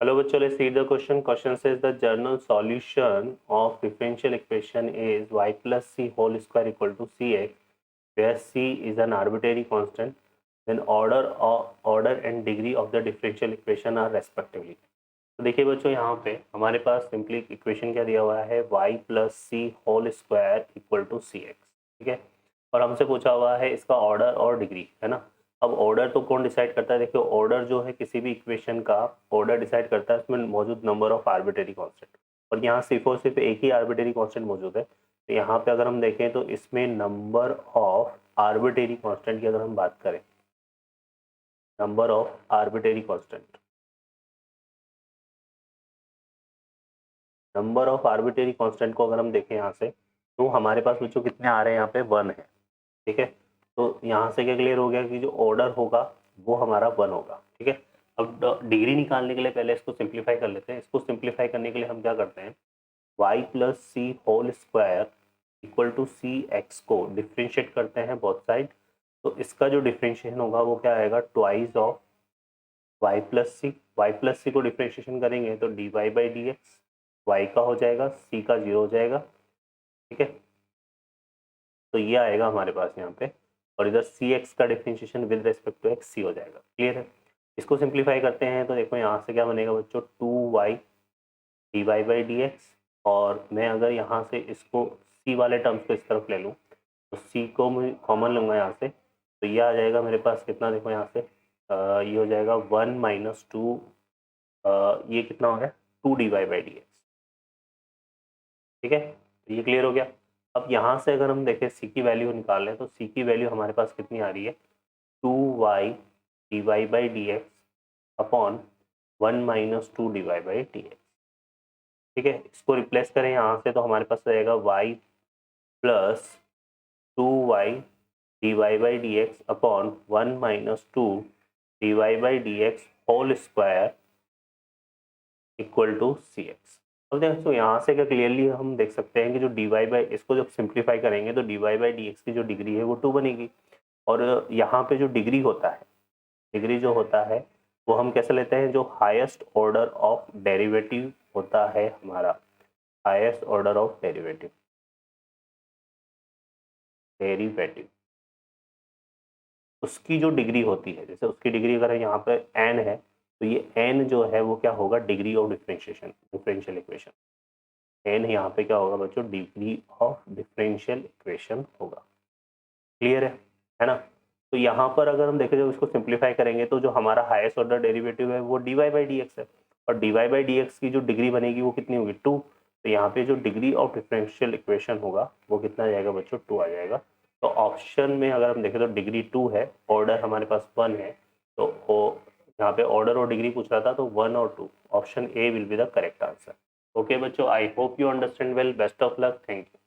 Hello bachcho, let's see the question. Question says the general solution of differential equation is y plus c whole square equal to cx, where c is an arbitrary constant. Then order and degree of the differential equation are respectively. तो देखिए बच्चों, यहाँ पे हमारे पास simply equation क्या दिया हुआ है, y plus c whole square equal to c x, ठीक है। और हमसे पूछा हुआ है इसका ऑर्डर और डिग्री, है ना। अब ऑर्डर तो कौन डिसाइड करता है, देखिए ऑर्डर जो है किसी भी इक्वेशन का ऑर्डर डिसाइड करता है उसमें मौजूद नंबर ऑफ आर्बिट्रेरी कांस्टेंट, और यहाँ सिर्फ और सिर्फ एक ही आर्बिट्रेरी कांस्टेंट मौजूद है। तो यहाँ पे अगर हम देखें तो इसमें नंबर ऑफ आर्बिट्रेरी कांस्टेंट की अगर हम बात करें, number of arbitrary constant, number of arbitrary constant को अगर हम देखें यहाँ से, तो हमारे पास बच्चों कितने आ रहे हैं, यहाँ पे 1 है, ठीक है। तो यहाँ से क्या क्लियर हो गया कि जो ऑर्डर होगा वो हमारा 1 होगा, ठीक है। अब डिग्री निकालने के लिए पहले इसको सिंप्लीफाई कर लेते हैं। इसको सिंप्लीफाई करने के लिए हम क्या करते हैं, y plus c whole square equal to c x को डिफ्रेंशिएट करते हैं बोथ साइड। तो इसका जो डिफ्रेंशिएशन होगा वो क्या आएगा, twice of y plus C. Y plus C को डिफ्रेंशिएशन करेंगे तो D Y by D X, Y का हो जाएगा, सी का 0 हो जाएगा, ठीक है। तो ये आएगा हमारे पास यहाँ पे, और इधर सी एक्स का differentiation with respect to X C हो जाएगा। क्लियर है। इसको सिंप्लीफाई करते हैं तो देखो यहाँ से क्या बनेगा बच्चों, 2y d Y by D x. और मैं अगर यहाँ से इसको सी वाले टर्म्स को इस तरफ ले लूँ तो सी को मैं कॉमन लूँगा यहाँ से, तो ये आ जाएगा मेरे पास कितना, देखो यहाँ से ये हो जाएगा 1 माइनस 2, ये कितना हो गया 2 d Y by D x, ठीक है। तो ये क्लियर हो गया। अब यहाँ से अगर हम देखें सी की वैल्यू निकाल लें तो सी की वैल्यू हमारे पास कितनी आ रही है, 2y d Y by D x upon 1 minus 2 d Y by D x, ठीक है। इसको रिप्लेस करें यहाँ से तो हमारे पास रहेगा y plus 2y d Y by D x upon 1 minus 2 d Y by D x whole square equal to c x. अब देखो यहाँ से क्या क्लियरली हम देख सकते हैं कि जो डी वाई बाई, इसको जब सिंप्लीफाई करेंगे तो D Y by D x की जो डिग्री है वो 2 बनेगी। और यहाँ पे जो डिग्री होता है, डिग्री जो होता है वो हम कैसे लेते हैं, जो हाईएस्ट ऑर्डर ऑफ डेरिवेटिव होता है हमारा, highest order of derivative, derivative उसकी जो डिग्री होती है, जैसे उसकी डिग्री अगर यहाँ पे n है तो ये n जो है वो क्या होगा, degree of differentiation, differential equation. n यहाँ पे क्या होगा बच्चों, डिग्री ऑफ डिफरेंशियल इक्वेशन होगा। क्लियर है ना। तो यहाँ पर अगर हम देखें, जब इसको सिंप्लीफाई करेंगे तो जो हमारा हाईएस्ट ऑर्डर डेरिवेटिव है वो d Y by D x है, और d Y by D x की जो डिग्री बनेगी वो कितनी होगी, 2। तो यहाँ पे जो डिग्री ऑफ डिफरेंशियल इक्वेशन होगा वो कितना आ जाएगा बच्चों, 2 आ जाएगा। तो ऑप्शन में अगर हम देखें तो डिग्री 2 है, ऑर्डर हमारे पास 1 है, तो यहाँ पे ऑर्डर और डिग्री पूछ रहा था तो 1 और 2, option A will be the correct answer. Okay बच्चों, I hope you understand well, best of luck, thank you.